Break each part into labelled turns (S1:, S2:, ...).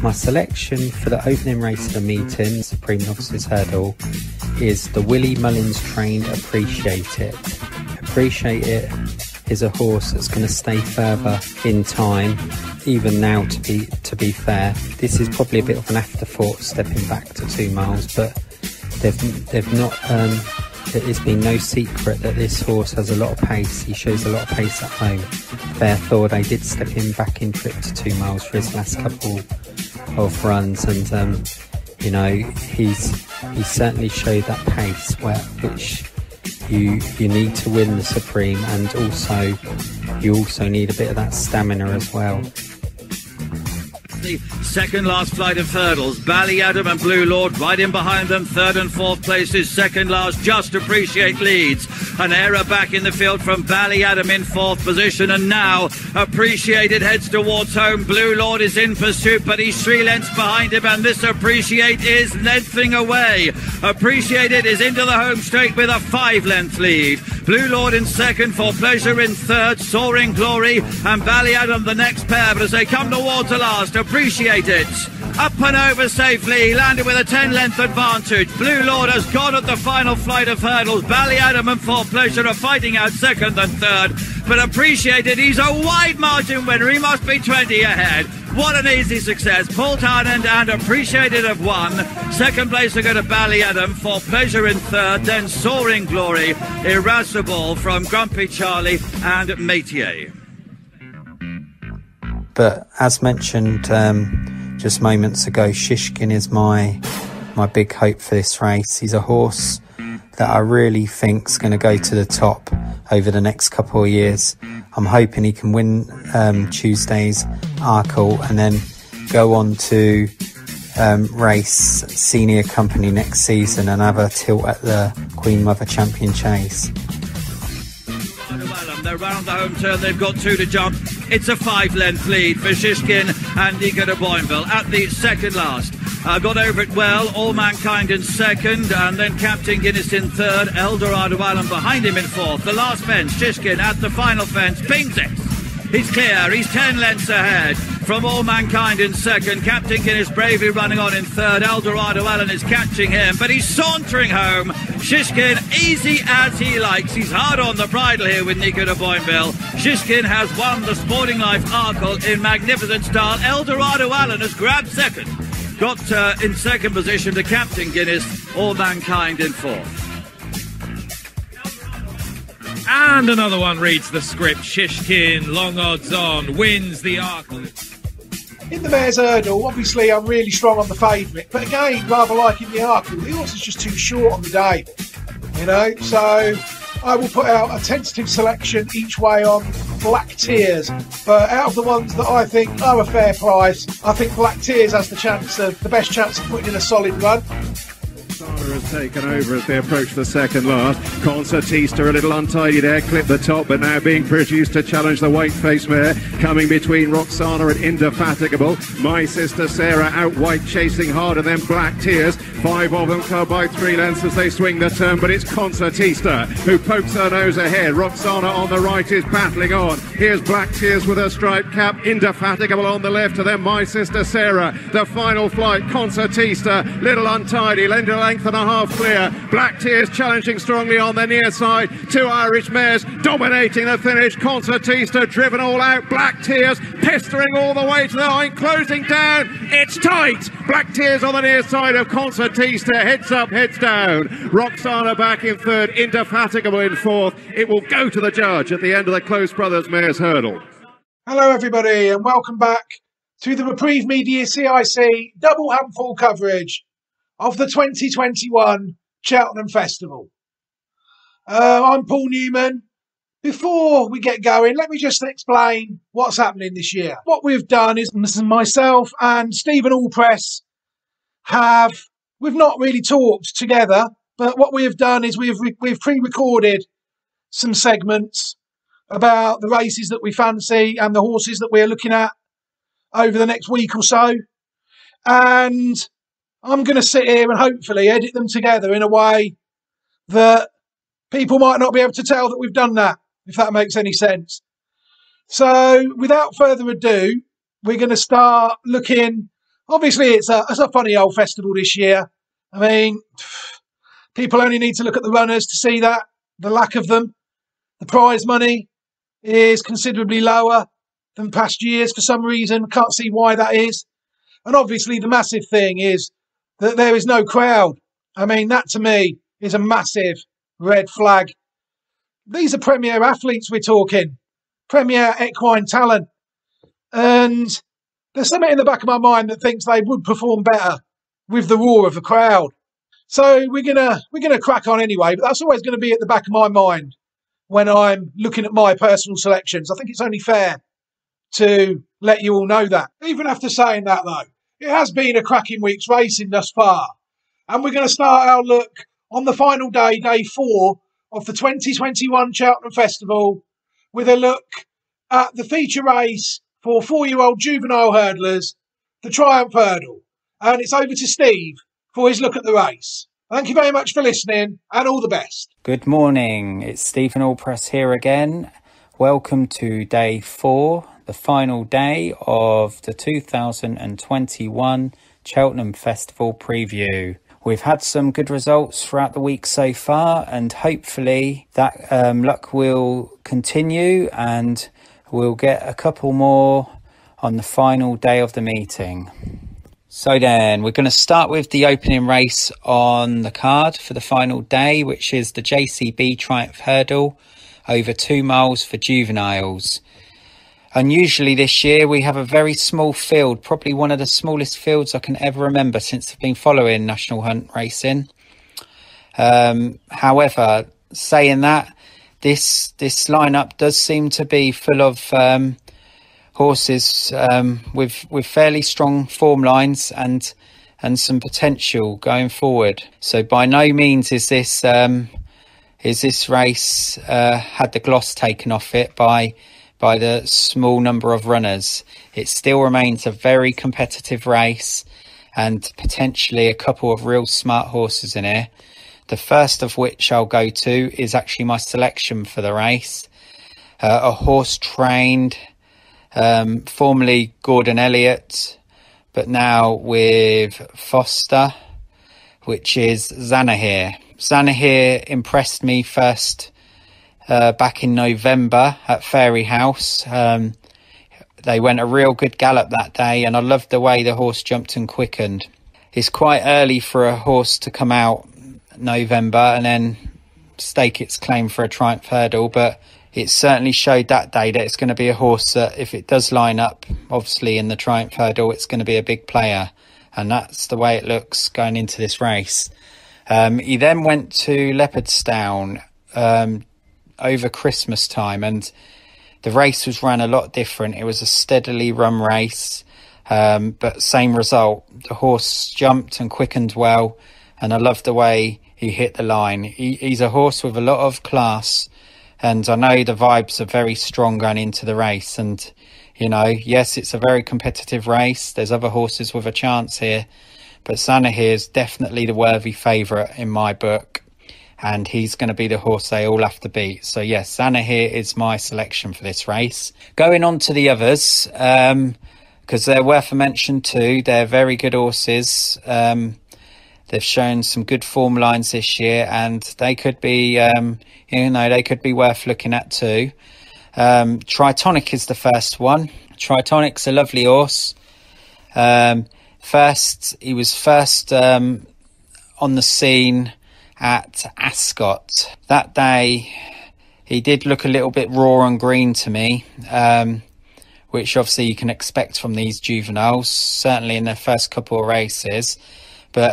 S1: My selection for the opening race of the meeting, Supreme Novices Hurdle, is the Willie Mullins trained Appreciate It. Appreciate It is a horse that's going to stay further in time, even now to be fair. This is probably a bit of an afterthought stepping back to 2 miles, but they've not it's been no secret that this horse has a lot of pace. He shows a lot of pace at home. Therefore they did step him back in trip to 2 miles for his last couple of runs, and you know, he's certainly showed that pace which you need to win the Supreme, and also you also need a bit of that stamina as well.
S2: The second last flight of hurdles, Ballyadam and Blue Lord right in behind them. Third and fourth places, second last, Just Appreciate leads. An error back in the field from Ballyadam in fourth position, and now Appreciated heads towards home. Blue Lord is in pursuit, but he's 3 lengths behind him, and this Appreciate is lengthening away. Appreciated is into the home straight with a 5-length lead. Blue Lord in second, For Pleasure in third, Soaring Glory and Ballyadam the next pair, but as they come towards the last, Appreciate It up and over safely, landed with a 10-length advantage. Blue Lord has gone at the final flight of hurdles. Ballyadam and For Pleasure are fighting out second and third, but Appreciate It, he's a wide margin winner. He must be 20 ahead. What an easy success. Paul Tarnand and Appreciate It have won. Second place to go to Ballyadam, For Pleasure in third, then Soaring Glory, Irascible from Grumpy Charlie and Métier.
S1: But as mentioned just moments ago, Shishkin is my big hope for this race. He's a horse that I really think is going to go to the top over the next couple of years. I'm hoping he can win Tuesday's Arkle and then go on to race Senior Company next season and have a tilt at the Queen Mother Champion Chase.
S2: They're round the home turn, they've got 2 to jump. It's a 5-length lead for Shishkin and Nico de Boinville at the second last. Got over it well, All Mankind in second, and then Captain Guinness in third, Eldorado Island behind him in fourth. The last fence, Shishkin at the final fence, pings it. He's clear, he's 10 lengths ahead from All Mankind in second. Captain Guinness bravely running on in third. Eldorado Allen is catching him, but he's sauntering home. Shishkin, easy as he likes. He's hard on the bridle here with Nico de Boinville. Shishkin has won the Sporting Life Arkle in magnificent style. Eldorado Allen has grabbed second. Got in second position to Captain Guinness. All Mankind in fourth.
S3: And another one reads the script. Shishkin, long odds on, wins the Arkle.
S4: In the Mares' Hurdle, obviously I'm really strong on the favourite, but again, rather like in the Arkle, the horse is just too short on the day, you know, so I will put out a tentative selection each way on Black Tears, but out of the ones that I think are a fair price, I think Black Tears has the best chance of putting in a solid run.
S5: Has taken over as they approach the second last. Concertista a little untidy there, clipped the top, but now being produced to challenge the white face mare. Coming between Roxana and Indefatigable. My Sister Sarah out white, chasing hard, and then Black Tears. 5 of them come by 3 lengths as they swing the turn, but it's Concertista who pokes her nose ahead. Roxana on the right is battling on. Here's Black Tears with her striped cap. Indefatigable on the left, and then My Sister Sarah. The final flight, Concertista, little untidy, length and a half clear. Black Tears challenging strongly on the near side. 2 Irish mares dominating the finish. Concertista driven all out. Black Tears pestering all the way to the line, closing down. It's tight. Black Tears on the near side of Concertista. Heads up, heads down. Roxana back in third. Indefatigable in fourth. It will go to the judge at the end of the Close Brothers Mares Hurdle.
S4: Hello everybody and welcome back to the Reprieve Media CIC double handful coverage of the 2021 Cheltenham Festival. I'm Paul Newman. Before we get going, let me just explain what's happening this year. What we've done is myself and Stephen Allpress we've not really talked together, but what we have done is we've pre-recorded some segments about the races that we fancy and the horses that we're looking at over the next week or so. And I'm going to sit here and hopefully edit them together in a way that people might not be able to tell that we've done that, if that makes any sense. So without further ado, we're going to start looking. Obviously, it's a funny old festival this year. I mean, people only need to look at the runners to see that, the lack of them. The prize money is considerably lower than past years for some reason. Can't see why that is. And obviously, the massive thing is that there is no crowd. I mean, that to me is a massive red flag. These are premier athletes we're talking, premier equine talent. And there's something in the back of my mind that thinks they would perform better with the roar of the crowd. So we're gonna crack on anyway, but that's always going to be at the back of my mind when I'm looking at my personal selections. I think it's only fair to let you all know that. Even after saying that, though, it has been a cracking week's racing thus far. And we're going to start our look on the final day, day 4 of the 2021 Cheltenham Festival, with a look at the feature race for 4-year-old juvenile hurdlers, the Triumph Hurdle. And it's over to Steve for his look at the race. Thank you very much for listening, and all the best.
S1: Good morning, it's Stephen Allpress here again. Welcome to day 4, the final day of the 2021 Cheltenham Festival preview. We've had some good results throughout the week so far, and hopefully that luck will continue and we'll get a couple more on the final day of the meeting. So then, we're going to start with the opening race on the card for the final day, which is the JCB Triumph Hurdle, over 2 miles for juveniles. Unusually this year, we have a very small field, probably one of the smallest fields I can ever remember since I've been following National Hunt racing. However, saying that, this lineup does seem to be full of horses with fairly strong form lines and some potential going forward. So by no means is this race had the gloss taken off it by the small number of runners. It still remains a very competitive race and potentially a couple of real smart horses in here. The first of which I'll go to is actually my selection for the race. A horse trained formerly Gordon Elliott, but now with Foster, which is Zanahiyr. Zanahiyr impressed me first back in November at Fairy House. They went a real good gallop that day, and I loved the way the horse jumped and quickened. It's quite early for a horse to come out November and then stake its claim for a Triumph Hurdle, but it certainly showed that day that it's going to be a horse that, if it does line up, obviously in the Triumph Hurdle, it's going to be a big player. And that's the way it looks going into this race. He then went to Leopardstown over Christmas time, and the race was run a lot different. It was a steadily run race, but same result. The horse jumped and quickened well, and I loved the way he hit the line. He's a horse with a lot of class, and I know the vibes are very strong going into the race. And, you know, yes, it's a very competitive race. There's other horses with a chance here, but Zanahiyr is definitely the worthy favourite in my book, and he's going to be the horse they all have to beat. So, yes, Zanahiyr is my selection for this race. Going on to the others, because they're worth a mention too. They're very good horses. They've shown some good form lines this year, and they could be, they could be worth looking at too. Tritonic is the first one. Tritonic's a lovely horse. He was first on the scene at Ascot. That day, he did look a little bit raw and green to me, which obviously you can expect from these juveniles, certainly in their first couple of races. But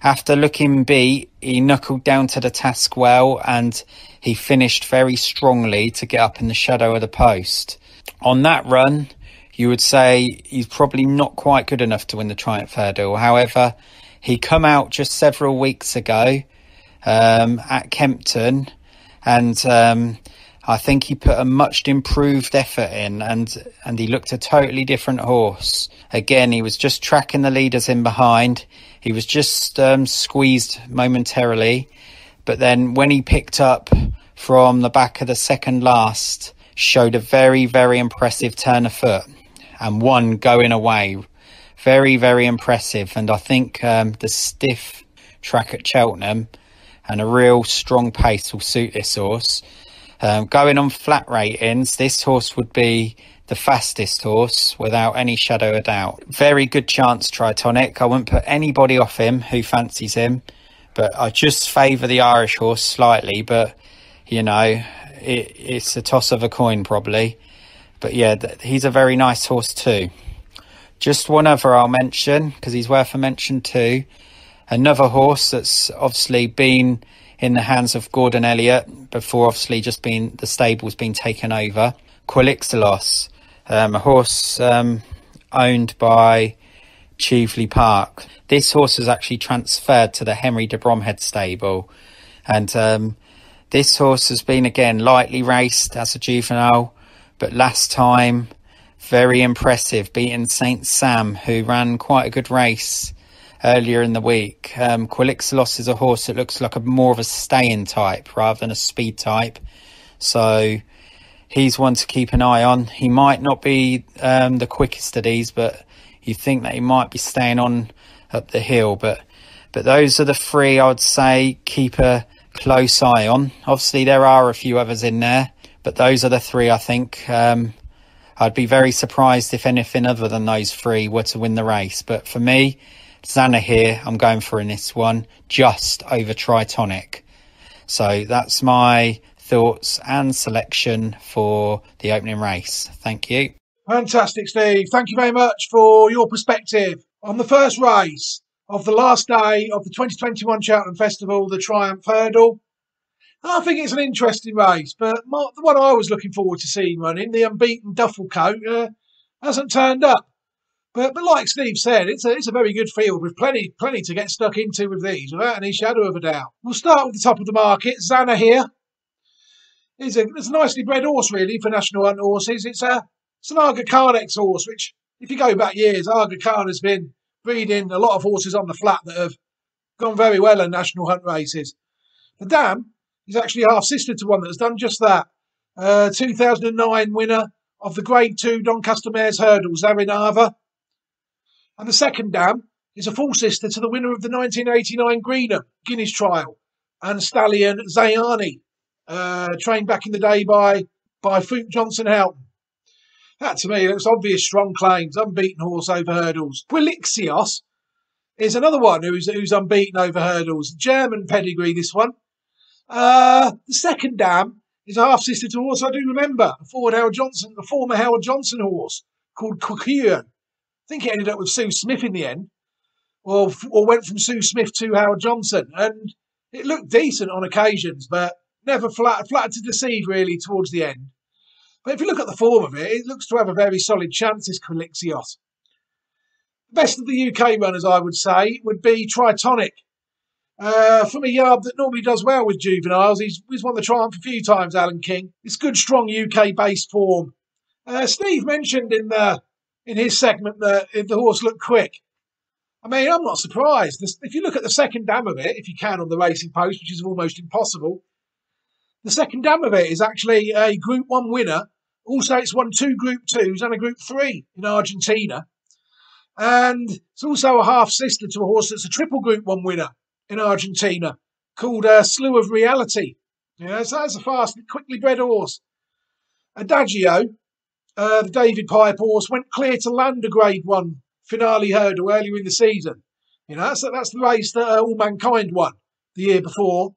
S1: after looking beat, he knuckled down to the task well, and he finished very strongly to get up in the shadow of the post. On that run, you would say he's probably not quite good enough to win the Triumph Hurdle. However, he come out just several weeks ago at Kempton, and I think he put a much improved effort in, and he looked a totally different horse. Again, he was just tracking the leaders in behind. He was just squeezed momentarily. But then when he picked up from the back of the second last, showed a very, very impressive turn of foot and one going away. Very, very impressive. And I think the stiff track at Cheltenham and a real strong pace will suit this horse. Going on flat ratings, this horse would be the fastest horse without any shadow of doubt. Very good chance, Tritonic. I wouldn't put anybody off him who fancies him, but I just favour the Irish horse slightly. But, you know, it's a toss of a coin probably. But yeah, he's a very nice horse too. Just one other I'll mention, because he's worth a mention too. Another horse that's obviously been in the hands of Gordon Elliott before obviously just being the stable's been taken over. Quilixilos, a horse owned by Cheveley Park. This horse is actually transferred to the Henry de Bromhead stable, and this horse has been again lightly raced as a juvenile, but last time very impressive, beating Saint Sam, who ran quite a good race earlier in the week. Quilixilos is a horse that looks like more of a staying type rather than a speed type, so he's one to keep an eye on. He might not be the quickest of these, but you think that he might be staying on up the hill. But those are the three I would say keep a close eye on. Obviously there are a few others in there, but those are the three I think. I'd be very surprised if anything other than those three were to win the race. But for me, Xana here, I'm going for in this one, just over Tritonic. So that's my thoughts and selection for the opening race. Thank you.
S4: Fantastic, Steve. Thank you very much for your perspective on the first race of the last day of the 2021 Cheltenham Festival, the Triumph Hurdle. I think it's an interesting race, but the one I was looking forward to seeing running, the unbeaten Duffel Coat, hasn't turned up. But like Steve said, it's a very good field with plenty to get stuck into with these, without any shadow of a doubt. We'll start with the top of the market. Xana here. It's a nicely bred horse, really, for National Hunt horses. It's an Aga Khan X horse, which, if you go back years, Aga Khan has been breeding a lot of horses on the flat that have gone very well in National Hunt races. The dam is actually half sister to one that has done just that. 2009 winner of the Grade 2 Doncaster Mares Hurdle, Zarinava. And the second dam is a full sister to the winner of the 1989 Greenham Guinness Trial and stallion Zayani, trained back in the day by Fruit Johnson Houghton. That to me looks obvious strong claims, unbeaten horse over hurdles. Quilixios is another one who's unbeaten over hurdles. German pedigree, this one. The second dam is a half sister to a horse I do remember, a former Howard Johnson horse called Coquille. I think it ended up with Sue Smith in the end, or went from Sue Smith to Howard Johnson, and it looked decent on occasions, but never flattered to deceive really towards the end. But if you look at the form of it, it looks to have a very solid chance, this Quilixios. Best of the UK runners, I would say, would be Tritonic. From a yard that normally does well with juveniles, he's won the Triumph a few times, Alan King. It's good, strong UK-based form. Steve mentioned in his segment that the horse looked quick. I mean, I'm not surprised. If you look at the second dam of it, if you can on the Racing Post, which is almost impossible, the second dam of it is actually a Group 1 winner. Also, it's won 2 Group 2s and a Group 3 in Argentina. And it's also a half-sister to a horse that's a triple Group 1 winner in Argentina called Slew of Reality. Yeah, so that's a fast, quickly bred horse. Adagio, the David Pipe horse, went clear to land a Grade 1 finale hurdle earlier in the season. You know, that's the race that All Mankind won the year before.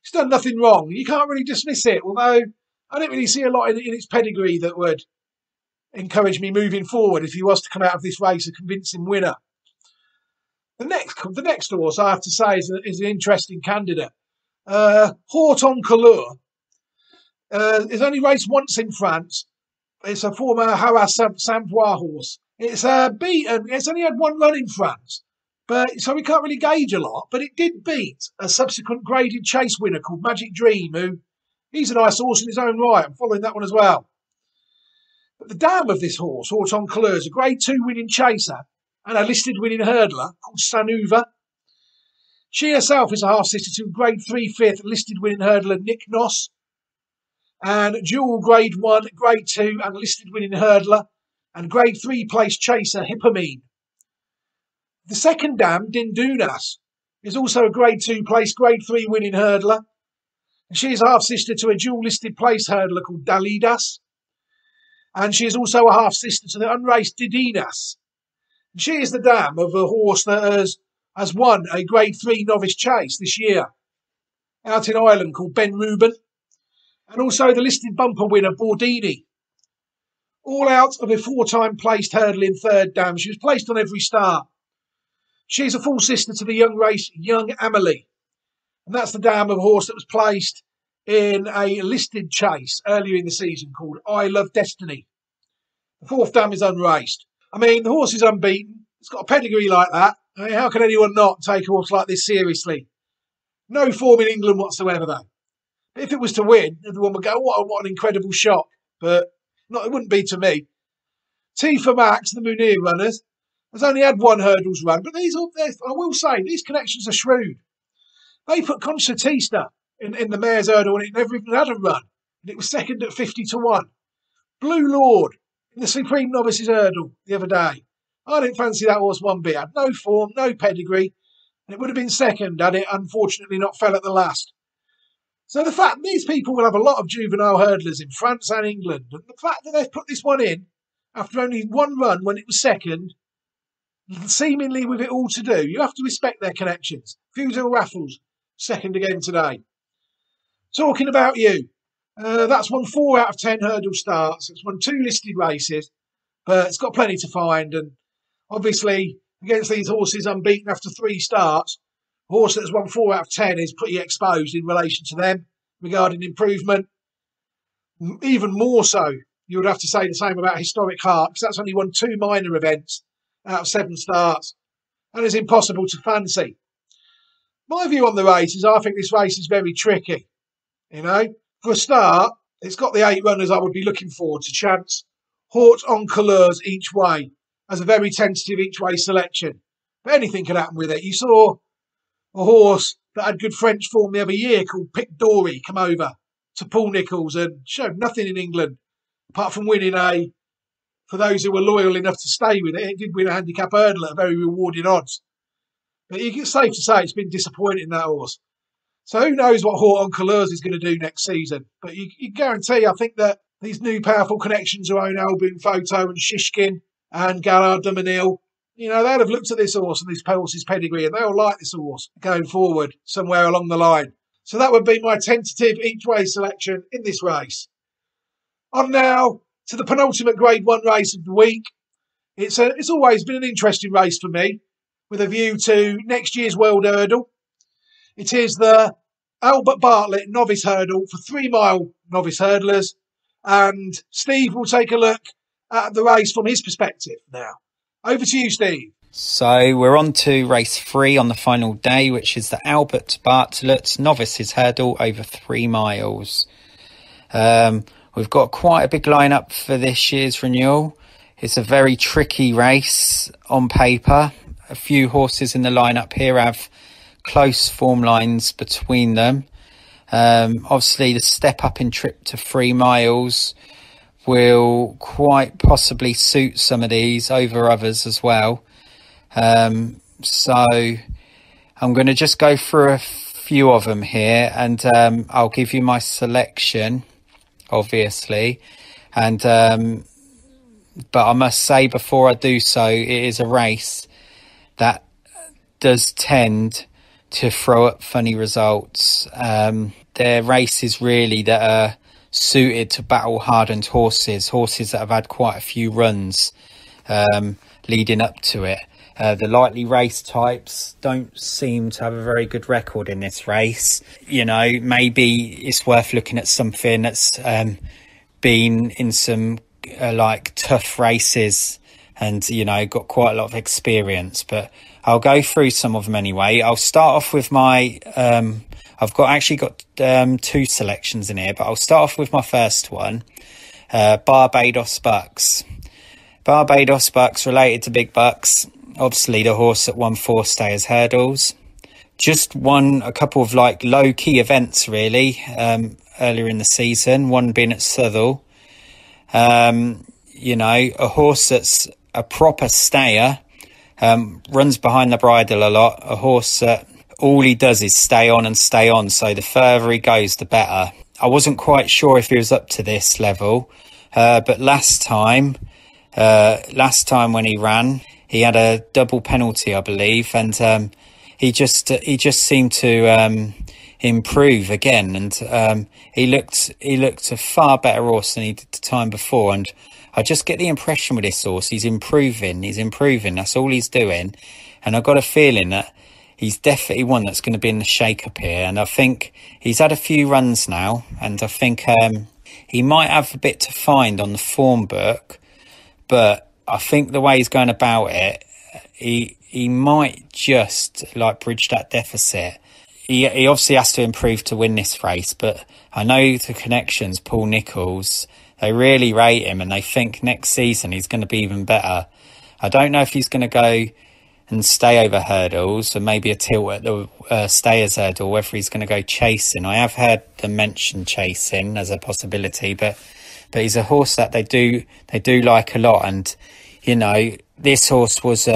S4: It's done nothing wrong. You can't really dismiss it, although I don't really see a lot in its pedigree that would encourage me moving forward if he was to come out of this race a convincing winner. The next horse, I have to say, is an interesting candidate. Horton Couleur is only raced once in France. It's a former Haras Sampois horse. It's only had one run in France, so we can't really gauge a lot. But it did beat a subsequent graded chase winner called Magic Dream, who He's a nice horse in his own right. I'm following that one as well. But the dam of this horse, Haute en Couleur, is a Grade 2 winning chaser and a listed winning hurdler called Sanuva. She herself is a half-sister to Grade 3 fifth listed winning hurdler Nick Noss, and dual Grade 1, Grade 2 and listed winning hurdler and Grade 3 place chaser Hippamine. The second dam, Dindunas, is also a Grade 2 place, Grade 3 winning hurdler. And she is half-sister to a dual-listed place hurdler called Dalidas. And she is also a half-sister to the unraced Didinas. And she is the dam of a horse that has won a Grade 3 novice chase this year out in Ireland called Ben Reuben. And also the listed bumper winner, Bordini. All out of a 4-time placed hurdle in third dam. She was placed on every start. She's a full sister to the young race Young Amelie. And that's the dam of a horse that was placed in a listed chase earlier in the season called I Love Destiny. The fourth dam is unraced. I mean, the horse is unbeaten. It's got a pedigree like that. I mean, how can anyone not take a horse like this seriously? No form in England whatsoever, though. But if it was to win, everyone would go, what an incredible shock. But no, it wouldn't be to me. T for Max, the Munir runners, has only had one hurdles run. But I will say, these connections are shrewd. They put Concertista in the mare's hurdle and it never even had a run. And it was second at 50-1. Blue Lord in the Supreme Novices hurdle the other day. I didn't fancy that horse one bit. Had no form, no pedigree. And it would have been second had it unfortunately not fell at the last. So the fact these people will have a lot of juvenile hurdlers in France and England. And the fact that they've put this one in after only one run when it was second, seemingly with it all to do, you have to respect their connections. Fusel Raffles, second again today. Talking about you, that's won 4 out of 10 hurdle starts. It's won 2 listed races, but it's got plenty to find. And obviously, against these horses unbeaten after 3 starts, a horse that's won 4 out of 10 is pretty exposed in relation to them regarding improvement. Even more so, you would have to say the same about Historic Heart, because that's only won 2 minor events out of 7 starts and is impossible to fancy. My view on the race is I think this race is very tricky. You know, for a start, it's got the 8 runners I would be looking for to chance Haute en Couleurs each way as a very tentative each way selection. But anything could happen with it. You saw a horse that had good French form the other year called Pic Dory come over to Paul Nicholls and showed nothing in England apart from winning for those who were loyal enough to stay with it, it did win a handicap hurdle at very rewarding odds. But it's safe to say it's been disappointing, that horse. So who knows what Haute en Couleurs is going to do next season. But you guarantee, I think that these new powerful connections who own Albin Photo and Shishkin and Gallard de Menil, you know, they'll have looked at this horse and this horse's pedigree and they'll like this horse going forward somewhere along the line. So that would be my tentative each way selection in this race. On now to the penultimate Grade 1 race of the week. It's always been an interesting race for me with a view to next year's World Hurdle. It is the Albert Bartlett Novice Hurdle for 3 mile novice hurdlers. And Steve will take a look at the race from his perspective now. Over to you, Steve.
S1: So we're on to race 3 on the final day, which is the Albert Bartlett Novices Hurdle over 3 miles. We've got quite a big lineup for this year's renewal. It's a very tricky race on paper. A few horses in the lineup here have close form lines between them. Obviously, the step up in trip to 3 miles will quite possibly suit some of these over others as well. So I'm going to just go through a few of them here and I'll give you my selection, obviously. And but I must say before I do so, it is a race that does tend to throw up funny results. They're races really that are suited to battle hardened horses that have had quite a few runs leading up to it. The lightly race types don't seem to have a very good record in this race. You know, maybe it's worth looking at something that's been in some like tough races and, you know, got quite a lot of experience. But I'll go through some of them anyway. I'll start off with my, I've got 2 selections in here, but I'll start off with my first one, Barbados Bucks. Barbados Bucks, related to Big Bucks, obviously the horse that won 4 Stayers Hurdles. Just won a couple of like low-key events really, earlier in the season, one being at Southall. You know, a horse that's a proper stayer, runs behind the bridle a lot, a horse that all he does is stay on and stay on, so the further he goes the better. I wasn't quite sure if he was up to this level, but last time when he ran, he had a double penalty, I believe, and he just seemed to improve again, and he looked a far better horse than he did the time before. And I just get the impression with this horse, he's improving, that's all he's doing. And I've got a feeling that he's definitely one that's going to be in the shake-up here. And I think he's had a few runs now, and I think he might have a bit to find on the form book, but I think the way he's going about it, he might just like bridge that deficit. He obviously has to improve to win this race, but I know the connections, Paul Nicholls, they really rate him, and they think next season he's going to be even better. I don't know if he's going to go and stay over hurdles, or maybe a tilt at the Stayers Hurdle, whether he's going to go chasing. I have heard them mention chasing as a possibility, but he's a horse that they do like a lot. And you know, this horse was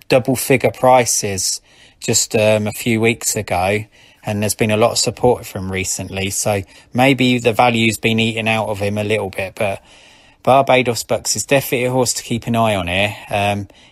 S1: double figure prices just a few weeks ago, and there's been a lot of support for him recently, so maybe the value's been eaten out of him a little bit. But Barbados Bucks is definitely a horse to keep an eye on here.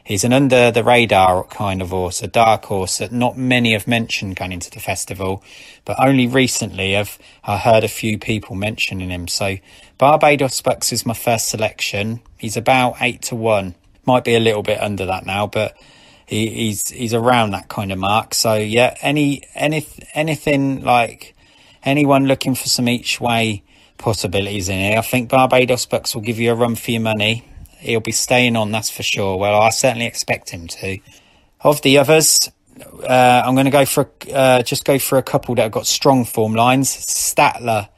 S1: He's an under the radar kind of horse, a dark horse that not many have mentioned going into the festival, but only recently I heard a few people mentioning him. So Barbados Bucks is my first selection. He's about 8-1, might be a little bit under that now, but he's around that kind of mark. So yeah, anything like anyone looking for some each way possibilities in here, I think Barbados Bucks will give you a run for your money. He'll be staying on, that's for sure. Well, I certainly expect him to. Of the others, I'm going to go for a couple that have got strong form lines. Statler,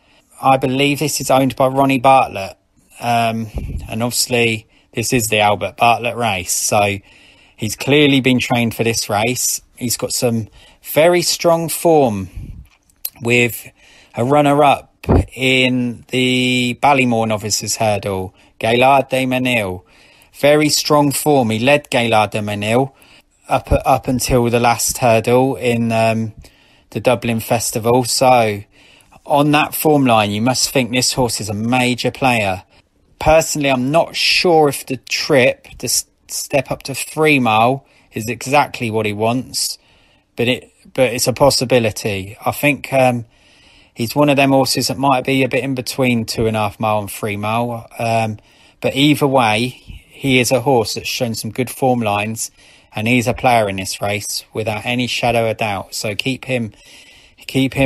S1: I believe this is owned by Ronnie Bartlett, and obviously this is the Albert Bartlett race, so he's clearly been trained for this race. He's got some very strong form with a runner-up in the Ballymore Novices Hurdle, Gaillard de Menil. Very strong form. He led Gaillard de Menil up until the last hurdle in the Dublin Festival. So on that form line, you must think this horse is a major player. Personally, I'm not sure if the trip, the step up to 3 mile, is exactly what he wants, but it's a possibility. I think he's one of them horses that might be a bit in between 2.5 mile and 3 mile. But either way, he is a horse that's shown some good form lines, and he's a player in this race without any shadow of doubt. So keep him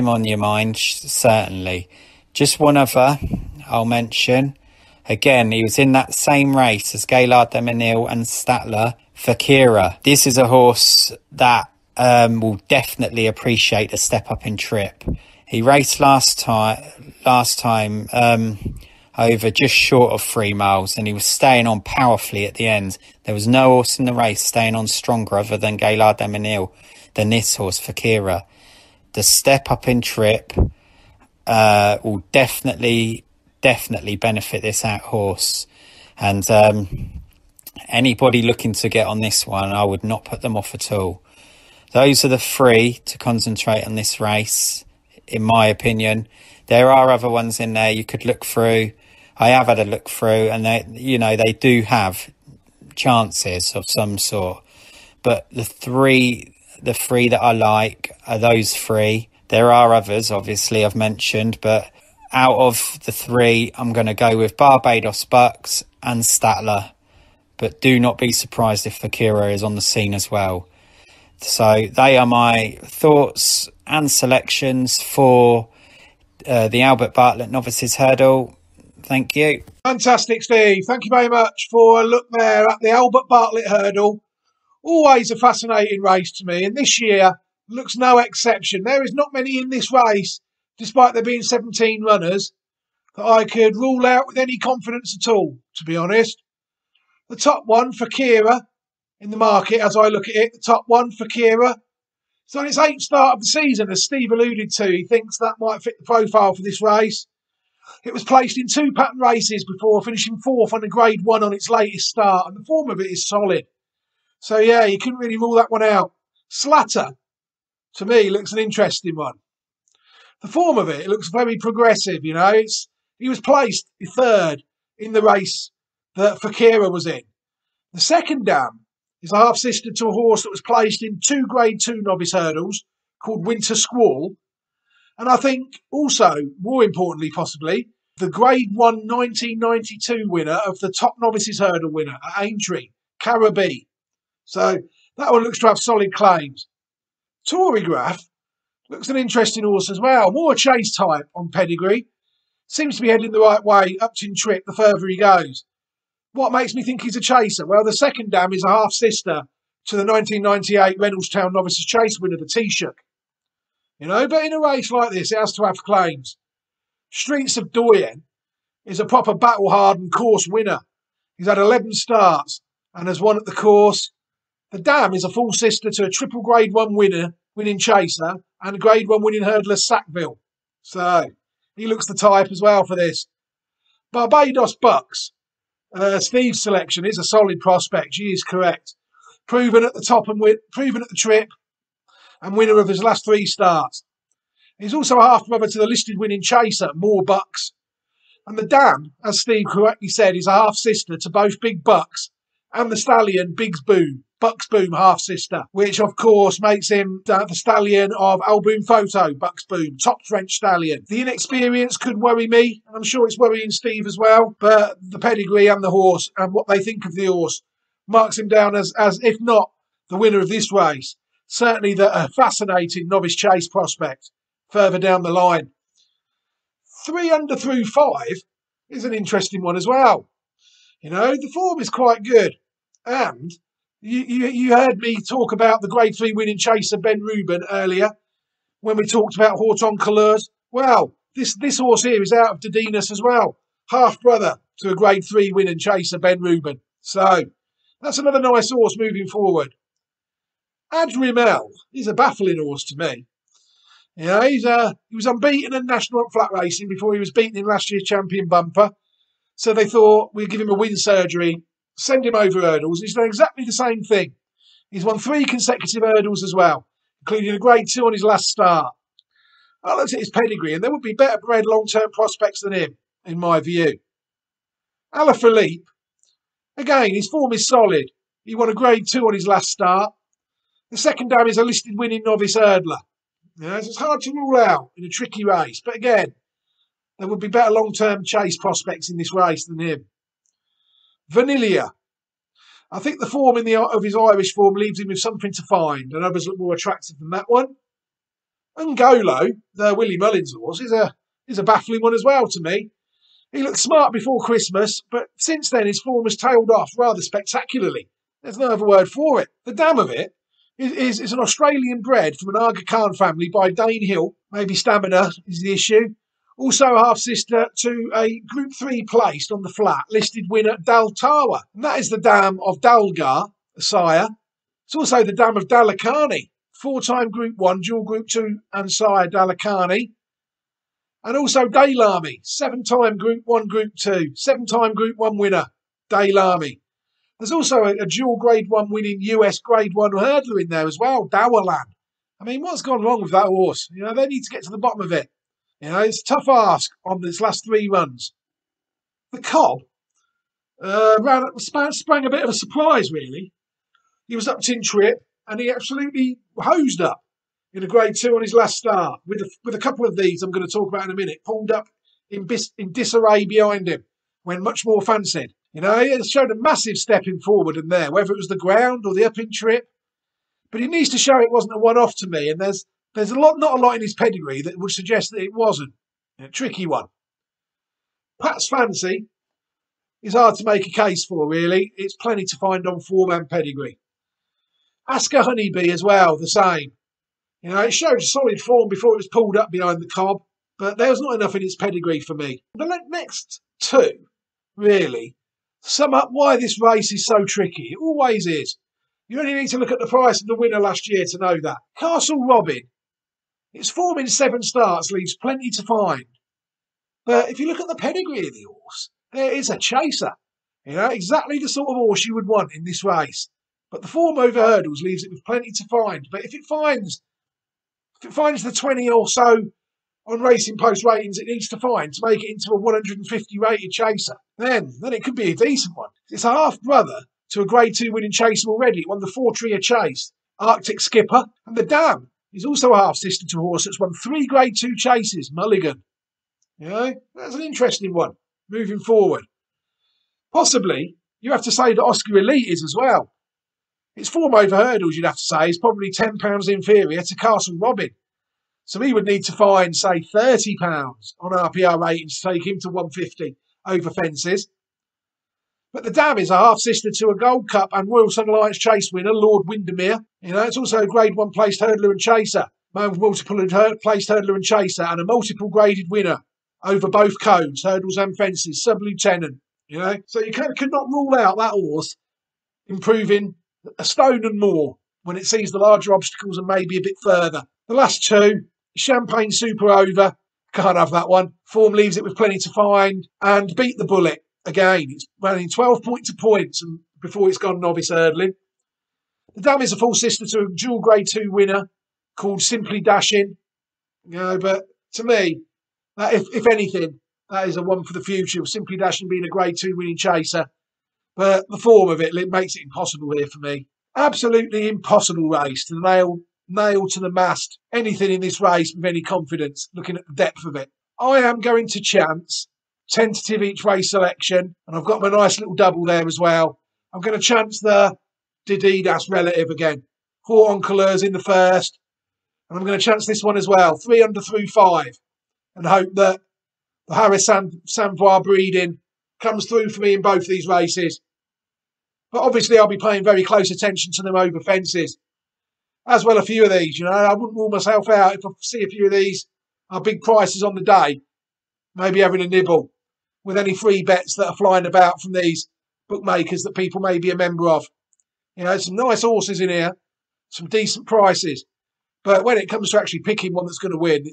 S1: on your mind, certainly. Just one other I'll mention. Again, he was in that same race as Gaillard de Menil and Statler, Fakira. This is a horse that will definitely appreciate a step up in trip. He raced last time over just short of 3 miles, and he was staying on powerfully at the end. There was no horse in the race staying on stronger other than Gaillard de Menil than this horse, Fakira. The step up in trip will definitely benefit this out horse, and anybody looking to get on this one, I would not put them off at all. Those are the 3 to concentrate on this race, in my opinion. There are other ones in there you could look through. I have had a look through, and they do have chances of some sort, but the three that I like are those 3. There are others, obviously, I've mentioned, but out of the 3, I'm going to go with Barbados Bucks and Statler. But do not be surprised if Fakira is on the scene as well. So they are my thoughts and selections for the Albert Bartlett Novices Hurdle. Thank you.
S4: Fantastic, Steve. Thank you very much for a look there at the Albert Bartlett Hurdle Always a fascinating race to me, and this year looks no exception. There is not many in this race, despite there being 17 runners, that I could rule out with any confidence at all, to be honest. The top one for Kira in the market, as I look at it, the top one for Kira. So on its 8th start of the season, as Steve alluded to, he thinks that might fit the profile for this race. It was placed in 2 pattern races before finishing 4th on a Grade 1 on its latest start, and the form of it is solid. So yeah, you couldn't really rule that one out. Slatter, to me, looks an interesting one. The form of it looks very progressive, you know. He was placed 3rd in the race that Fakira was in. The second dam is a half-sister to a horse that was placed in 2 Grade 2 novice hurdles called Winter Squall. And I think also, more importantly possibly, the Grade 1 1992 winner of the top novices hurdle winner at Aintree, Caribee. So that one looks to have solid claims. Torygraph looks an interesting horse as well. More chase type on pedigree. Seems to be heading the right way, up to trip the further he goes. What makes me think he's a chaser? Well, the second dam is a half-sister to the 1998 Reynoldstown Novices Chase winner, the Taoiseach. You know, but in a race like this, it has to have claims. Streets of Doyen is a proper battle-hardened course winner. He's had 11 starts and has won at the course. The dam is a full sister to a triple Grade 1 winning chaser, and a Grade 1 winning hurdler, Sackville. So he looks the type as well for this. Barbados Bucks. Steve's selection is a solid prospect. She is correct. Proven at the top and proven at the trip, and winner of his last 3 starts. He's also a half-brother to the listed winning chaser, More Bucks. And the dam, as Steve correctly said, is a half-sister to both Big Bucks and the stallion, Big's Boom. Bucks Boom, half-sister, which of course makes him the stallion of Alboom Photo, Bucks Boom, top French stallion. The inexperience could worry me, and I'm sure it's worrying Steve as well, but the pedigree and the horse and what they think of the horse marks him down as if not the winner of this race, certainly a fascinating novice chase prospect further down the line. 3 under through 5 is an interesting one as well. You know, the form is quite good, and you heard me talk about the Grade 3 winning chaser Ben Rubin earlier when we talked about Horton Couleurs. Well, this horse here is out of Dedinas as well. Half-brother to a Grade 3 winning chaser Ben Rubin. So that's another nice horse moving forward. Adrimel is a baffling horse to me. You know, he was unbeaten in national flat racing before he was beaten in last year's champion bumper. So they thought we'd give him a win surgery, send him over hurdles. He's done exactly the same thing. He's won 3 consecutive hurdles as well, including a Grade 2 on his last start. I looked at his pedigree, and there would be better bred long-term prospects than him, in my view. Alaphilippe, again, his form is solid. He won a Grade 2 on his last start. The second dam is a listed winning novice hurdler. You know, so it's hard to rule out in a tricky race. But again, there would be better long-term chase prospects in this race than him. Vanilla. I think the form of his Irish form leaves him with something to find, and others look more attractive than that one. Ngolo, the Willie Mullins horse, is a baffling one as well to me. He looked smart before Christmas, but since then his form has tailed off rather spectacularly. There's no other word for it. The dam of it is an Australian bred from an Aga Khan family by Dane Hill. Maybe stamina is the issue. Also a half-sister to a Group 3 placed on the flat, listed winner Daltawa. And that is the dam of Dalgar, a sire. It's also the dam of Dalakani, 4-time Group 1, dual Group 2 and sire Dalakani. And also Daylami, 7-time Group 1, Group 2, 7-time Group 1 winner, Daylami. There's also a dual Grade 1 winning US Grade 1 hurdler in there as well, Dowerland. I mean, what's gone wrong with that horse? You know, they need to get to the bottom of it. You know, it's a tough ask on this last 3 runs. The Cob sprang a bit of a surprise, really. He was up tin trip, and he absolutely hosed up in a Grade 2 on his last start. With a couple of these I'm going to talk about in a minute, pulled up in disarray behind him when much more fancied. You know, he showed a massive stepping forward in there, whether it was the ground or the up in trip. But he needs to show it wasn't a one-off to me, and there's not a lot in his pedigree that would suggest that it wasn't. A tricky one. Pat's Fancy is hard to make a case for, really. It's plenty to find on form and pedigree. Asker Honeybee as well, the same. You know, it showed solid form before it was pulled up behind the cob, but there was not enough in its pedigree for me. The next two, really, sum up why this race is so tricky. It always is. You only need to look at the price of the winner last year to know that. Castle Robin, its form in 7 starts leaves plenty to find. But if you look at the pedigree of the horse, there is a chaser. You know, exactly the sort of horse you would want in this race. But the form over hurdles leaves it with plenty to find. But if it finds the 20 or so on Racing Post ratings it needs to find to make it into a 150 rated chaser, then it could be a decent one. It's a half brother to a Grade 2 winning chaser already. It won the 4-Tria Chase, Arctic Skipper, and the Dam is also a half sister to a horse that's won 3 Grade 2 chases, Mulligan. You know, that's an interesting one moving forward. Possibly, you have to say that Oscar Elite is as well. Its form over hurdles, you'd have to say, is probably £10 inferior to Castle Robin. So he would need to find, say, £30 on RPR ratings to take him to 150 over fences. But the Dam is a half-sister to a Gold Cup and Royal Sun Alliance Chase winner, Lord Windermere. You know, it's also a Grade 1 placed hurdler and chaser, multiple placed hurdler and chaser, and a multiple graded winner over both codes, hurdles and fences, sub-lieutenant. You know, so you could not rule out that horse improving a stone and more when it sees the larger obstacles and maybe a bit further. The last two, Champagne Super Over, can't have that one. Form leaves it with plenty to find, and Beat the Bullet. Again, it's running 12 points and before it's gone novice hurdling. The Dam is a full sister to a dual Grade 2 winner called Simply Dashing. You know, but to me, that if anything, that is a one for the future, with Simply Dashing being a Grade 2 winning chaser. But the form of it makes it impossible here for me. Absolutely impossible race to nail to the mast anything in this race with any confidence, looking at the depth of it. I am going to chance tentative each way selection, and I've got my nice little double there as well. I'm going to chance the Dididas Relative again. 4 Oncoleurs in the first, and I'm going to chance this one as well. 3 under through 5, and hope that the Harris Samvoir breeding comes through for me in both these races. But obviously I'll be paying very close attention to them over fences, as well a few of these. You know, I wouldn't rule myself out if I see a few of these are big prices on the day, maybe having a nibble with any free bets that are flying about from these bookmakers that people may be a member of. You know, some nice horses in here, some decent prices. But when it comes to actually picking one that's going to win,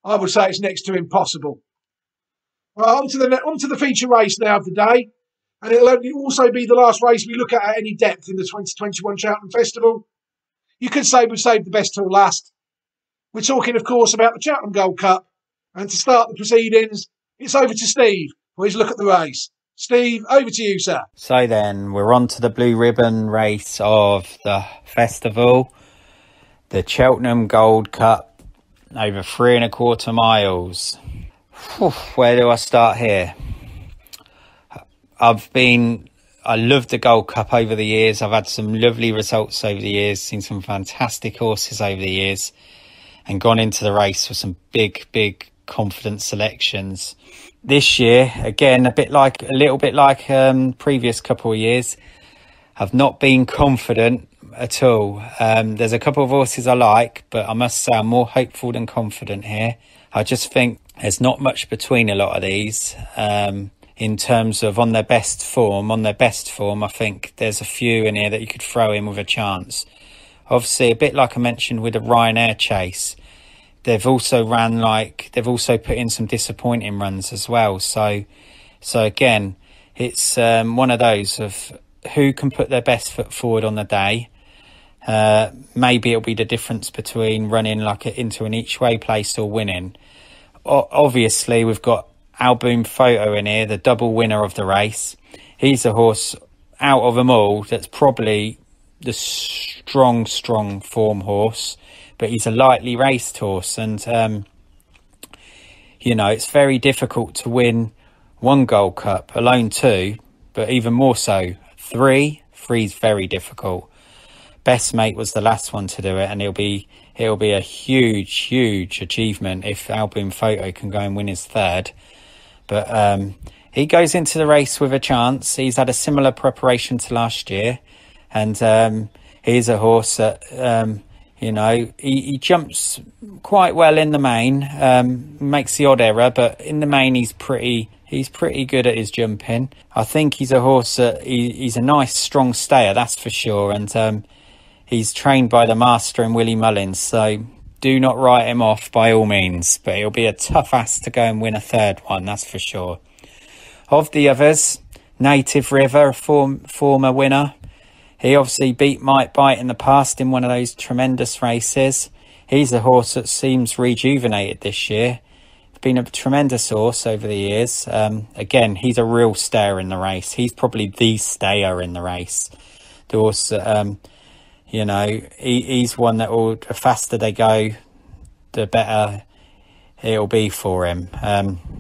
S4: I would say it's next to impossible. Well, on to the feature race now of the day. And it'll also be the last race we look at any depth in the 2021 Cheltenham Festival. You could say we've saved the best till last. We're talking, of course, about the Cheltenham Gold Cup. And to start the proceedings, it's over to Steve for his look at the race. Steve, over to you, sir.
S1: So then, we're on to the blue ribbon race of the festival. The Cheltenham Gold Cup, over 3¼ miles. Where do I start here? I love the Gold Cup over the years. I've had some lovely results over the years, seen some fantastic horses over the years, and gone into the race with some big confident selections. This year, again, a little bit like previous couple of years, I've not been confident at all. There's a couple of horses I like, but I must say I'm more hopeful than confident here. I just think there's not much between a lot of these. In terms of on their best form, I think there's a few in here that you could throw in with a chance. Obviously, a bit like I mentioned with the Ryanair Chase, they've also put in some disappointing runs as well. So again, it's one of those of who can put their best foot forward on the day. Maybe it'll be the difference between running into an each way place or winning. Obviously, we've got Alboom Photo in here, the double winner of the race. He's a horse out of them all that's probably the strong form horse, but he's a lightly raced horse, and you know, it's very difficult to win 1 Gold Cup, alone 2, but even more so 3 is very difficult. Best Mate was the last one to do it, and it'll be a huge achievement if Alboom Photo can go and win his 3rd. But he goes into the race with a chance. He's had a similar preparation to last year, and He's a horse that, you know, he jumps quite well in the main, makes the odd error, but in the main he's pretty good at his jumping. I think he's a horse that he's a nice strong stayer, that's for sure, and he's trained by the master in Willie Mullins, so do not write him off by all means, but he'll be a tough ass to go and win a third one, that's for sure. Of the others, Native River, a former winner. He obviously beat Might Bite in the past in one of those tremendous races. He's a horse that seems rejuvenated this year. It's been a tremendous horse over the years. Again, he's a real stayer in the race. He's probably the stayer in the race. The horse, you know, he's one that the faster they go, the better it'll be for him.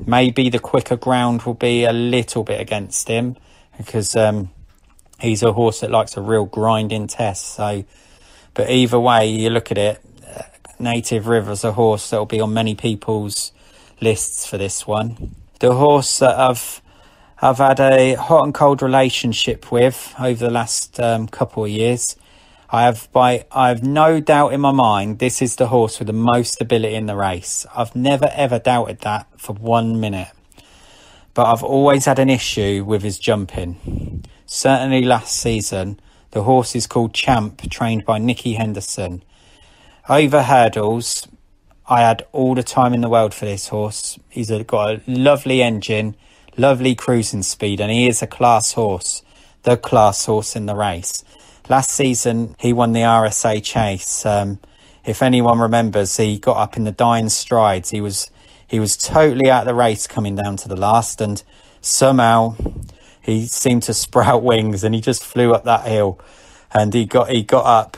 S1: Maybe the quicker ground will be a little bit against him, because he's a horse that likes a real grinding test. So, but either way you look at it, Native River's a horse that will be on many people's lists for this one. The horse that I've had a hot and cold relationship with over the last couple of years. I have no doubt in my mind this is the horse with the most ability in the race. I've never ever doubted that for 1 minute. But I've always had an issue with his jumping. Certainly last season, the horse is called Champ, trained by Nicky Henderson. Over hurdles, I had all the time in the world for this horse. He's got a lovely engine, lovely cruising speed, and he is a class horse, the class horse in the race. Last season, he won the RSA Chase. If anyone remembers, he got up in the dying strides. He was totally out of the race coming down to the last, and somehow he seemed to sprout wings and he just flew up that hill, and he got up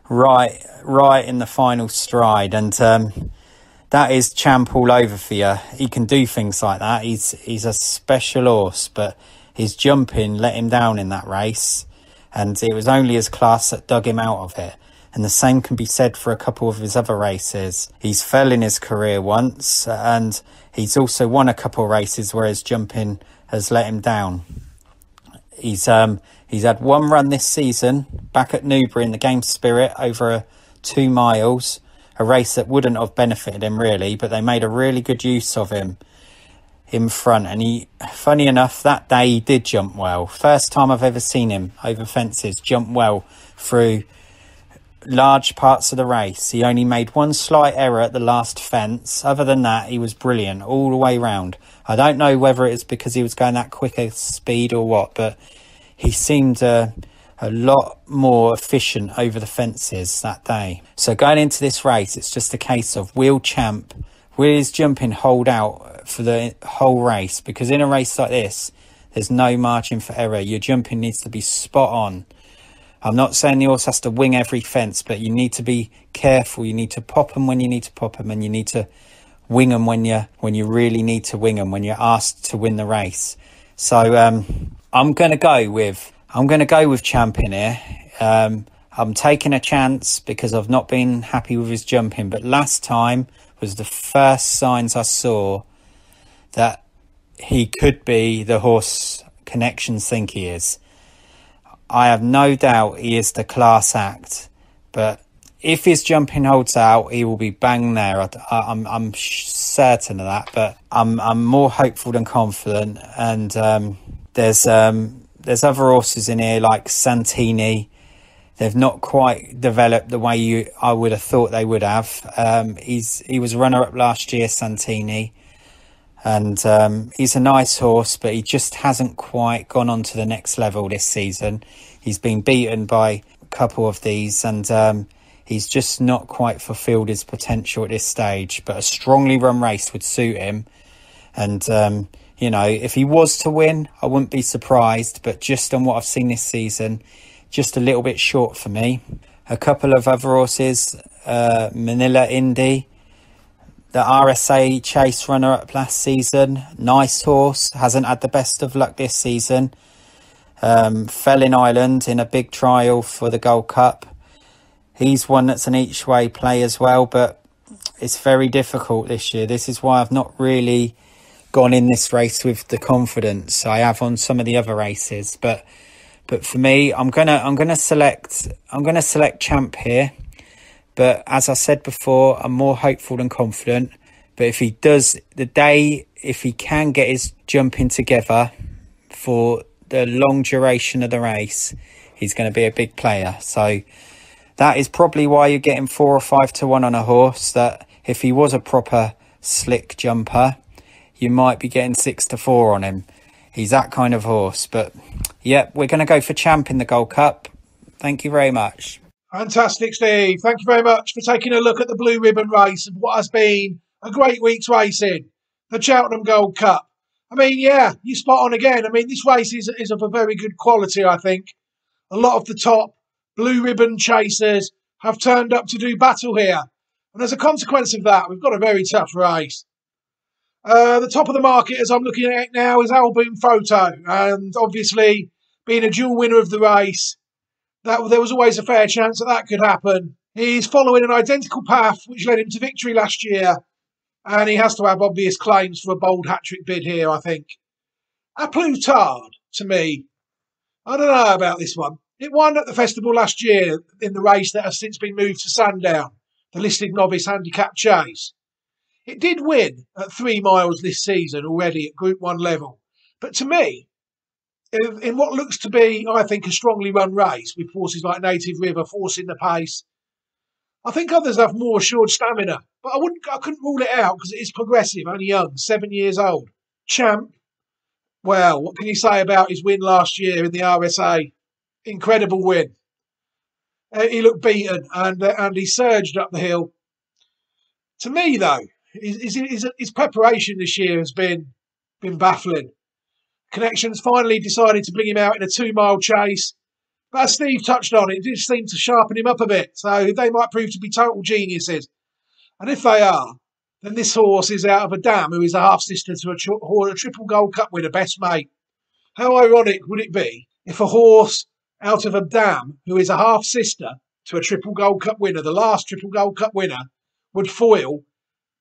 S1: right in the final stride, and that is Champ all over for you. He can do things like that. He's a special horse, but his jumping let him down in that race, and it was only his class that dug him out of it. And the same can be said for a couple of his other races. He's fell in his career once, and he's also won a couple of races where his jumping has let him down. He's had one run this season back at Newbury in the Game Spirit over 2 miles, a race that wouldn't have benefited him really, but they made a really good use of him in front, and he, funny enough, that day he did jump well. First time I've ever seen him over fences jump well through large parts of the race. He only made one slight error at the last fence. Other than that, he was brilliant all the way round. I don't know whether it's because he was going that quicker speed or what, but he seemed a lot more efficient over the fences that day. So going into this race, it's just a case of will Champ, will his jumping hold out for the whole race? Because in a race like this, there's no margin for error. Your jumping needs to be spot on. I'm not saying the horse has to wing every fence, but you need to be careful. You need to pop them when you need to pop them, and you need to wing them when you really need to wing them, when you're asked to win the race. So I'm going to go with Champ in here. I'm taking a chance because I've not been happy with his jumping, but last time was the first signs I saw that he could be the horse connections think he is. I have no doubt he is the class act, but if his jumping holds out, he will be bang there. I'm certain of that, but I'm more hopeful than confident. And there's other horses in here like Santini. They've not quite developed the way I would have thought they would have. He was runner-up last year, Santini. And he's a nice horse, but he just hasn't quite gone on to the next level this season. He's been beaten by a couple of these, and he's just not quite fulfilled his potential at this stage. But a strongly run race would suit him. And, you know, if he was to win, I wouldn't be surprised. But just on what I've seen this season, just a little bit short for me. A couple of other horses, Manila Indy. The RSA Chase runner-up last season. Nice horse. Hasn't had the best of luck this season. Fell in Ireland in a big trial for the Gold Cup. He's one that's an each-way play as well, but it's very difficult this year. This is why I've not really gone in this race with the confidence I have on some of the other races. But But for me, I'm gonna select Champ here. But as I said before, I'm more hopeful than confident. But if he does if he can get his jumping together for the long duration of the race, he's going to be a big player. So that is probably why you're getting 4 or 5 to 1 on a horse that if he was a proper slick jumper, you might be getting 6 to 4 on him. He's that kind of horse. But yeah, we're going to go for Champ in the Gold Cup. Thank you very much.
S4: Fantastic, Steve. Thank you very much for taking a look at the blue ribbon race of what has been a great week's racing, the Cheltenham Gold Cup. I mean, yeah, you spot on again. I mean, this race is of a very good quality, I think. A lot of the top blue ribbon chasers have turned up to do battle here. And as a consequence of that, we've got a very tough race. The top of the market, as I'm looking at it now, is Album Photo. And obviously, being a dual winner of the race, there was always a fair chance that could happen. He's following an identical path which led him to victory last year. And he has to have obvious claims for a bold hat-trick bid here, I think. A Plutard, to me, I don't know about this one. It won at the festival last year in the race that has since been moved to Sandown, the listed novice handicap chase. It did win at 3 miles this season already at Group 1 level. But to me, in what looks to be, I think, a strongly run race with forces like Native River forcing the pace, I think others have more assured stamina, but I couldn't rule it out because it is progressive, only young, 7 years old. Champ, well, what can you say about his win last year in the RSA? Incredible win. He looked beaten and he surged up the hill. To me, though, his preparation this year has been baffling. Connections finally decided to bring him out in a 2-mile chase. But as Steve touched on, it did seem to sharpen him up a bit. So they might prove to be total geniuses. And if they are, then this horse is out of a dam who is a half-sister to a triple Gold Cup winner, best mate. How ironic would it be if a horse out of a dam who is a half-sister to a triple Gold Cup winner, the last triple Gold Cup winner, would foil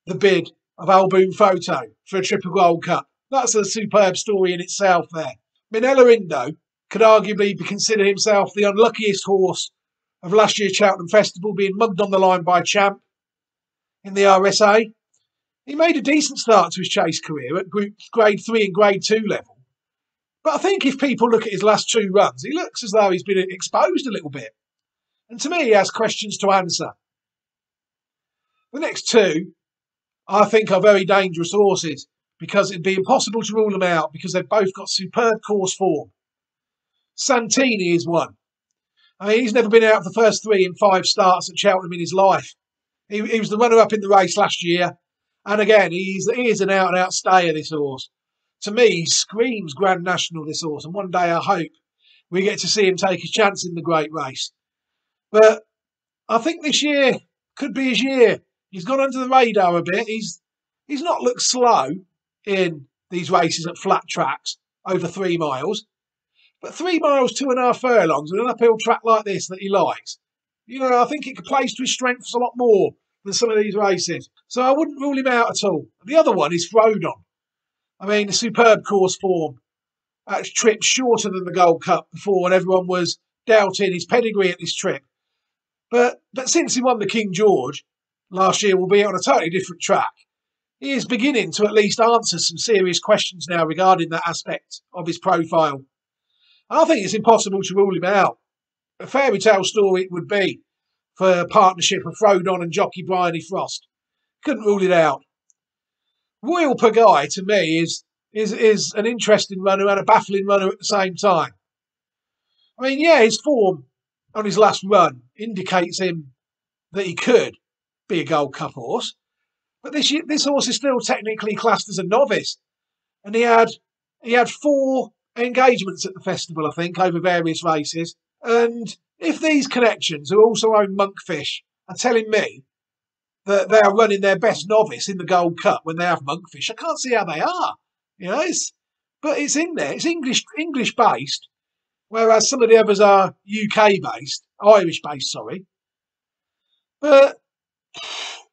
S4: the bid of Album Photo for a triple Gold Cup? That's a superb story in itself there. Minella Indo could arguably consider himself the unluckiest horse of last year's Cheltenham Festival, being mugged on the line by Champ in the RSA. He made a decent start to his chase career at Grade 3 and Grade 2 level. But I think if people look at his last 2 runs, he looks as though he's been exposed a little bit. And to me, he has questions to answer. The next 2, I think, are very dangerous horses because it'd be impossible to rule them out because they've both got superb course form. Santini is one. I mean, he's never been out of the first 3 in 5 starts at Cheltenham in his life. He was the runner-up in the race last year. And again, he is an out-and-out stayer, this horse. To me, he screams Grand National, this horse. And one day I hope we get to see him take his chance in the great race. But I think this year could be his year. He's gone under the radar a bit. He's not looked slow in these races at flat tracks over 3 miles. But 3 miles, 2.5 furlongs on an uphill track like this that he likes, I think it plays to his strengths a lot more than some of these races. So I wouldn't rule him out at all. The other one is Frodon. I mean, a superb course form. Trip shorter than the Gold Cup before when everyone was doubting his pedigree at this trip. But since he won the King George last year, will be on a totally different track. He is beginning to at least answer some serious questions now regarding that aspect of his profile. I think it's impossible to rule him out. A fairy tale story it would be for a partnership of Frodon and jockey Bryony Frost. Couldn't rule it out. Royal Pagaille, to me, is an interesting runner and a baffling runner at the same time. I mean, yeah, his form on his last run indicates him that he could be a Gold Cup horse. But this horse is still technically classed as a novice. And he had 4 engagements at the festival, I think, over various races. And if these connections, who also own Monkfish, are telling me that they are running their best novice in the Gold Cup when they have Monkfish, I can't see how they are. But it's in there. It's English based, whereas some of the others are UK based, Irish based, sorry. But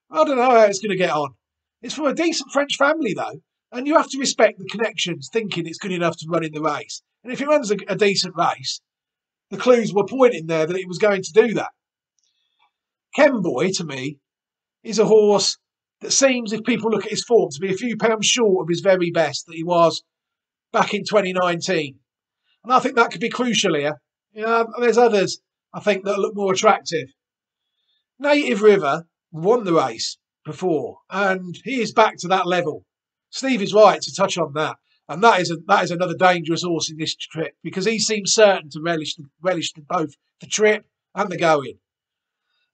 S4: I don't know how it's going to get on. It's from a decent French family, though. And you have to respect the connections, thinking it's good enough to run in the race. And if it runs a decent race, the clues were pointing there that it was going to do that. Kenboy, to me, is a horse that seems, if people look at his form, to be a few pounds short of his very best that he was back in 2019. And I think that could be crucial here. There's others, I think, that look more attractive. Native River won the race before, and he is back to that level. Steve is right to touch on that. And that is another dangerous horse in this trip, because he seems certain to relish both the trip and the going.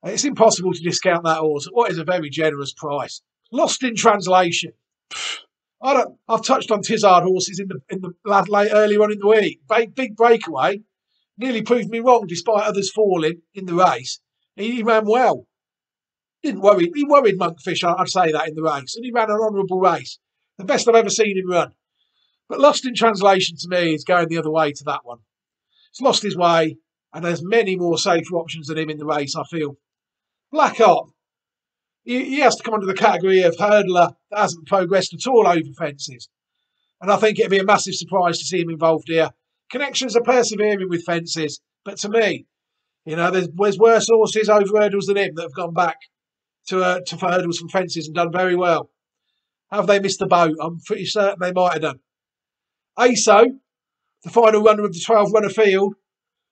S4: It's impossible to discount that horse at what is a very generous price. Lost in Translation. I've touched on Tizard horses in the earlier on in the week. Big breakaway. Nearly proved me wrong despite others falling in the race. He ran well. Didn't worry. He worried Monkfish, I'd say that, in the race. And he ran an honourable race. The best I've ever seen him run. But Lost in Translation, to me, is going the other way to that one. It's lost his way, and there's many more safer options than him in the race, I feel. Black Op. He has to come under the category of hurdler that hasn't progressed at all over fences. And I think it'd be a massive surprise to see him involved here. Connections are persevering with fences, but to me, there's worse horses over hurdles than him that have gone back to hurdles from fences and done very well. Have they missed the boat? I'm pretty certain they might have done. ASO, the final runner of the 12-runner field,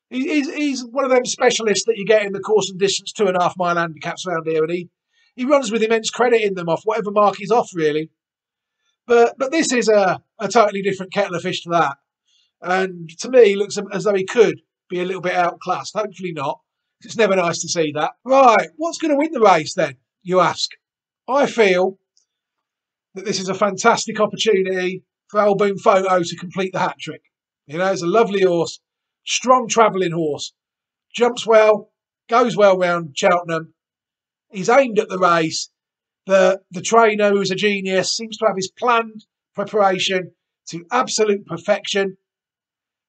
S4: he's one of them specialists that you get in the course and distance 2.5 mile handicaps around here, and he runs with immense credit in them off whatever mark he's off, really. But this is a totally different kettle of fish to that. And to me, looks as though he could be a little bit outclassed. Hopefully not. It's never nice to see that. Right, what's going to win the race then, you ask? I feel that this is a fantastic opportunity for Alboom Photo to complete the hat-trick. It's a lovely horse, strong travelling horse, jumps well, goes well round Cheltenham. He's aimed at the race. The trainer, who's a genius, seems to have his planned preparation to absolute perfection.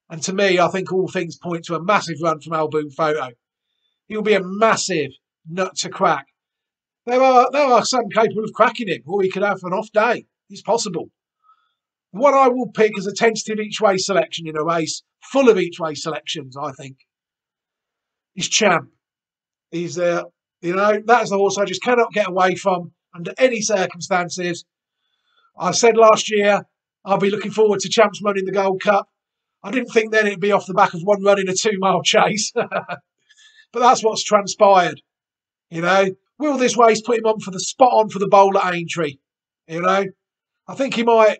S4: And to me, I think all things point to a massive run from Alboom Photo. He'll be a massive nut to crack. There are some capable of cracking him, or he could have an off day. It's possible. What I will pick as a tentative each-way selection in a race full of each-way selections, I think, is Champ. He's that's the horse I just cannot get away from under any circumstances. I said last year I'll be looking forward to Champ's running the Gold Cup. I didn't think then it'd be off the back of one run in a 2-mile chase. But that's what's transpired. Will this race put him on for the spot on for the bowl at Aintree? I think he might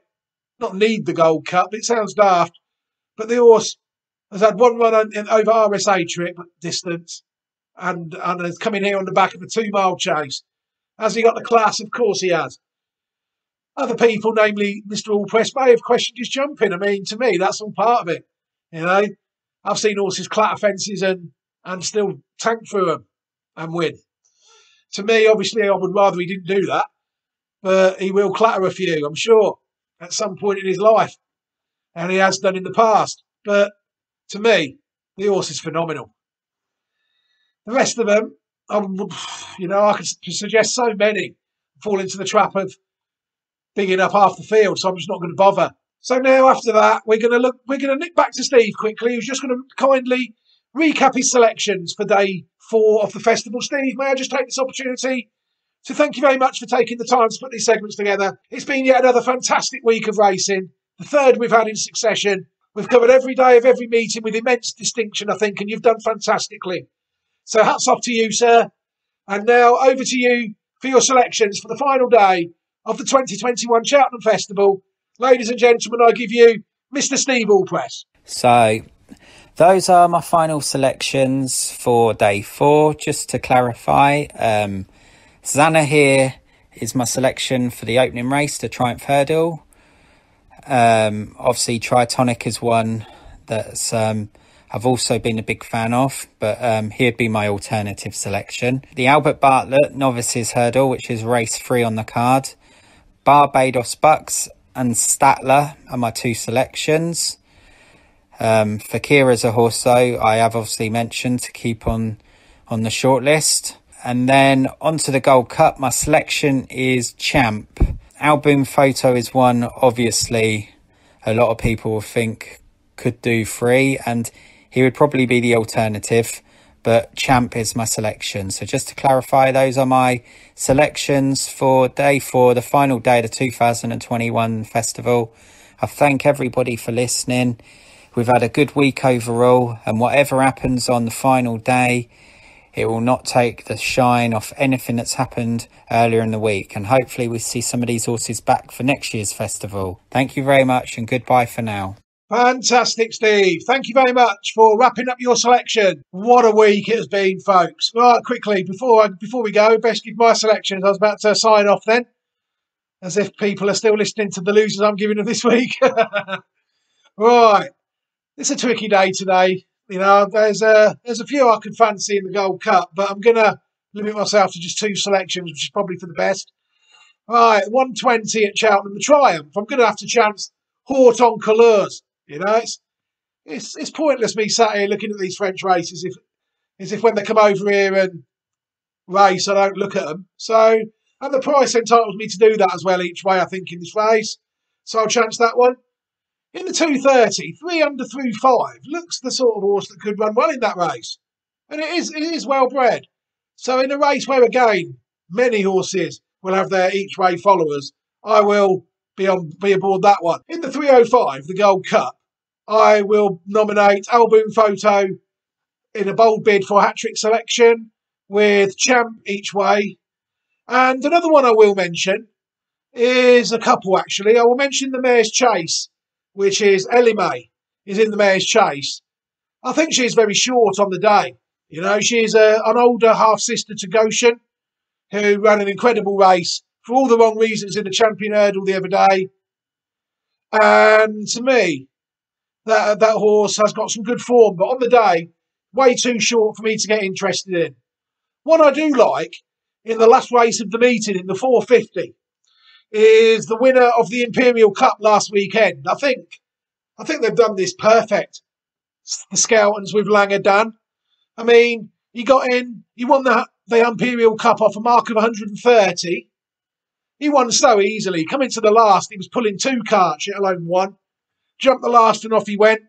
S4: not need the Gold Cup. It sounds daft, but the horse has had one run over RSA trip distance and has come in here on the back of a 2-mile chase. Has he got the class? Of course he has. Other people, namely Mr. Allpress, may have questioned his jumping. To me, that's all part of it. I've seen horses clatter fences and still tank through them and win. To me, obviously, I would rather he didn't do that, but he will clatter a few, I'm sure, at some point in his life, and he has done in the past. But to me, the horse is phenomenal. The rest of them, I could suggest so many fall into the trap of bigging up half the field, so I'm just not going to bother. So now, after that, we're going to nip back to Steve quickly, who's just going to kindly recap his selections for day 4 of the festival. Steve, may I just take this opportunity to thank you very much for taking the time to put these segments together. It's been yet another fantastic week of racing, the 3rd we've had in succession. We've covered every day of every meeting with immense distinction, I think, and you've done fantastically. So hats off to you, sir. And now over to you for your selections for the final day of the 2021 Cheltenham Festival. Ladies and gentlemen, I give you Mr. Steve Allpress.
S1: So those are my final selections for day 4. Just to clarify, Zana here is my selection for the opening race, the Triumph Hurdle. Obviously, Tritonic is one that's I've also been a big fan of, but he'd be my alternative selection. The Albert Bartlett Novices Hurdle, which is race 3 on the card. Barbados Bucks and Statler are my 2 selections. For Kira's a horse, though, I have obviously mentioned to keep on the short list. And then onto the Gold Cup, my selection is Champ. Alboom Photo is one, obviously, a lot of people will think could do 3. And he would probably be the alternative, but Champ is my selection. So just to clarify, those are my selections for day 4, the final day of the 2021 festival. I thank everybody for listening. We've had a good week overall, and whatever happens on the final day, it will not take the shine off anything that's happened earlier in the week. And hopefully we see some of these horses back for next year's festival. Thank you very much, and goodbye for now.
S4: Fantastic, Steve. Thank you very much for wrapping up your selection. What a week it has been, folks. Right, quickly, before we go, best give my selections. I was about to sign off then, as if people are still listening to the losers I'm giving them this week. Right, it's a tricky day today. You know, there's a few I could fancy in the Gold Cup, but I'm going to limit myself to just 2 selections, which is probably for the best. Right, 120 at Cheltenham, the Triumph. I'm going to have to chance Hort on Couleurs. You know, it's pointless me sat here looking at these French races if when they come over here and race, I don't look at them. So, and the price entitles me to do that as well each way, I think, in this race. So I'll chance that one. In the 230, 3 under through 5 looks the sort of horse that could run well in that race. And it is well bred. So in a race where, again, many horses will have their each way followers, I will be aboard that one. In the 305, the Gold Cup, I will nominate Album Photo in a bold bid for hat-trick selection with Champ each way. And another one I will mention is a couple, actually. I will mention the Mare's Chase, which is Ellie Mae, is in the Mare's Chase. I think she's very short on the day. You know, she's an older half-sister to Goshen, who ran an incredible race for all the wrong reasons in the Champion Hurdle the other day. And to me, that horse has got some good form, but on the day, way too short for me to get interested in. One I do like, in the last race of the meeting, in the 450, is the winner of the Imperial Cup last weekend. I think they've done this perfect. The Skeltons with Langer Dan. I mean, he won the Imperial Cup off a mark of 130. He won so easily. Coming to the last, he was pulling 2 carts, let alone 1. Jumped the last and off he went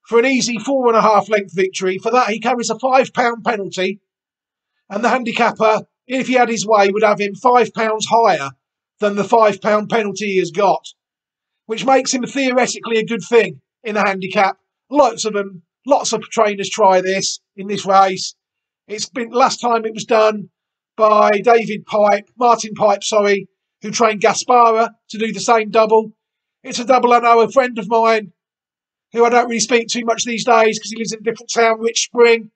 S4: for an easy 4.5 length victory. For that, he carries a £5 penalty. And the handicapper, if he had his way, would have him £5 higher than the £5 penalty he has got, which makes him theoretically a good thing in a handicap. Lots of trainers try this in this race. It's been last time it was done by Martin Pipe, who trained Gaspara to do the same double. It's a double I know a friend of mine, who I don't really speak too much these days because he lives in a different town, Rich Spring.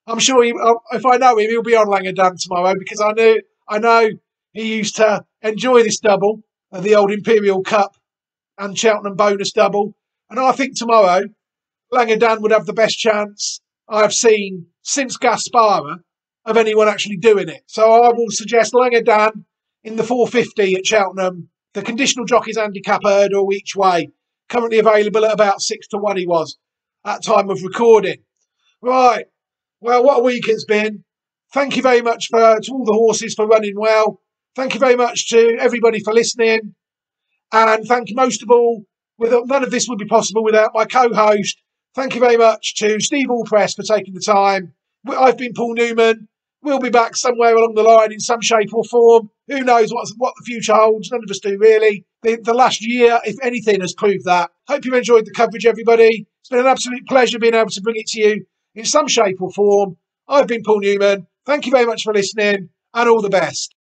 S4: I'm sure if I know him, he'll be on Langer Dan tomorrow, because I know he used to enjoy this double, the old Imperial Cup and Cheltenham bonus double. And I think tomorrow, Langer Dan would have the best chance I have seen since Gaspara of anyone actually doing it. So I will suggest Langer Dan in the 450 at Cheltenham. The conditional jockey's handicap hurdle each way. Currently available at about 6 to 1 he was at time of recording. Right. Well, what a week it's been. Thank you very much to all the horses for running well. Thank you very much to everybody for listening. And thank you most of all, none of this would be possible without my co-host. Thank you very much to Steve Allpress for taking the time. I've been Paul Newman. We'll be back somewhere along the line in some shape or form. Who knows what the future holds? None of us do, really. The last year, if anything, has proved that. Hope you've enjoyed the coverage, everybody. It's been an absolute pleasure being able to bring it to you in some shape or form. I've been Paul Newman. Thank you very much for listening, and all the best.